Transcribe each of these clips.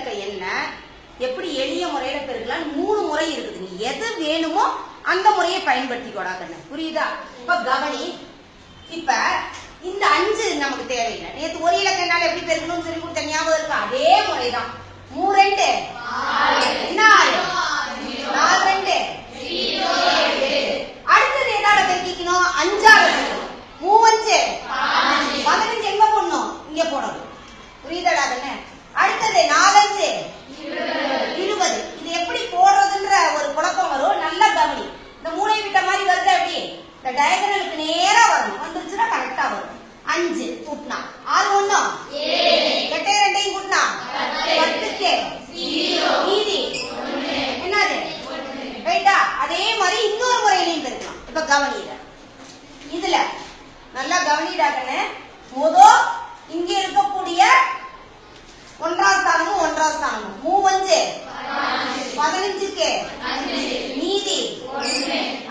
இலக்க எண்ண எப்படி எளிய முறையில பெருக்கலாம் 3 முறை இருக்குது. நீ எது வேணுமோ அந்த முறையை பயன்படுத்திக்கோடா கண்ணு. புரியுதா? இப்ப கவனி. இப்ப இந்த 5 நமக்கு தேவையில்லை. நேற்று ஒரு இலக்க எண்ணால எப்படி பெருக்கணும்னு சொல்லி கொடுத்த ஞாபகம் இருக்கா? அதே முறைதான். 3 2 என்ன 4 2 அடுத்தது எதால பெருக்கிக்கணும்? 5ஆல பெருக்கணும். 3 5 15 எங்க போடணும்? இங்க போடணும். புரியுதடா கண்ணு? அடுத்தது 4 5 20. இது எப்படி போடுறதுன்ற ஒரு குழப்பம் வரும். நல்லா கவனி. இந்த மூளை விட்ட மாதிரி வருது. அப்படி இந்த டயகனலுக்கு நேரா வரணும். வந்துருச்சுன்னா கரெக்டா வரும். 5 கூட்டினா 6 1 8 2 கூட்டினா 10க்கு மீதி என்னது? ரைட்டா? அதே மாதிரி இன்னொரு முறையிலையும் பெருக்கலாம். இப்ப கவனிட இதுல நல்லா கவனிடாக்கன்னு இங்க இருக்கக்கூடிய 1ஆம் ஸ்தானமும் 1ஆம் ஸ்தானமும் 3 5 15க்கு மீதி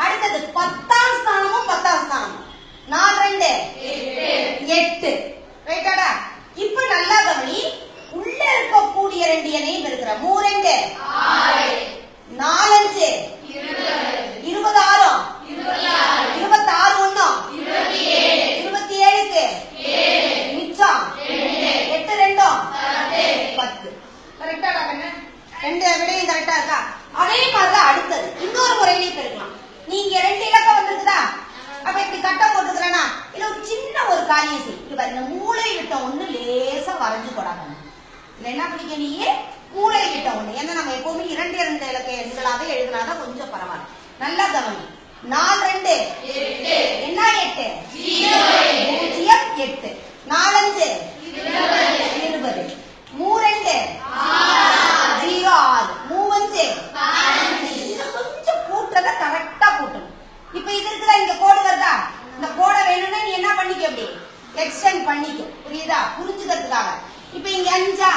அடுத்தது 10ஆம் ஸ்தானமும் 10ஆம் ஸ்தானமும் 4 2 8 ரைட்டாடா? இப்ப நல்லா கவனி. உள்ள இருக்கக்கூடிய 2 எண்ணையும் பெருக்கிற 3 2 4 5 26 26 1 27க்கு மிச்சம் 8 2 10. கரெக்டாடா கண்ணு? 2 விடையும் கரெக்டா இருக்கா? அதே மாதிரிதான் அடுத்தது இன்னொரு முறையிலேயே பெருக்கலாம். நீங்க 2 இலக்கம் வந்திருக்குதா? அப்ப இப்படி கட்டம் போட்டுக்கிறேன்னா இல்ல ஒரு சின்ன ஒரு காரியம் செய். இப்ப இந்த மூளை விட்ட ஒண்ணு லேசா வரைஞ்சு போடாங்க. இல்ல என்ன பிடிக்க நீ மூளை விட்ட ஒண்ணு. ஏன்னா நம்ம எப்பவுமே 2 2 இலக்க எண்களாக எழுதினாதான் கொஞ்சம் பரவாயில்ல. நல்லா கவனி. 4 2 என்ன 8 0 8 4 5 20 3 2 0 6 3 5 கொஞ்சம் கூட்டுறத கரெக்டா கூட்டணும். இப்ப இது இருக்குதா? இங்க கோடு வருதா? இந்த கோடை வேணும்னா நீ என்ன பண்ணிக்க? அப்படி எக்ஸ்டெண்ட் பண்ணிக்க. புரியுதா? புரிஞ்சுக்கிறதுக்காக. இப்ப இங்க 5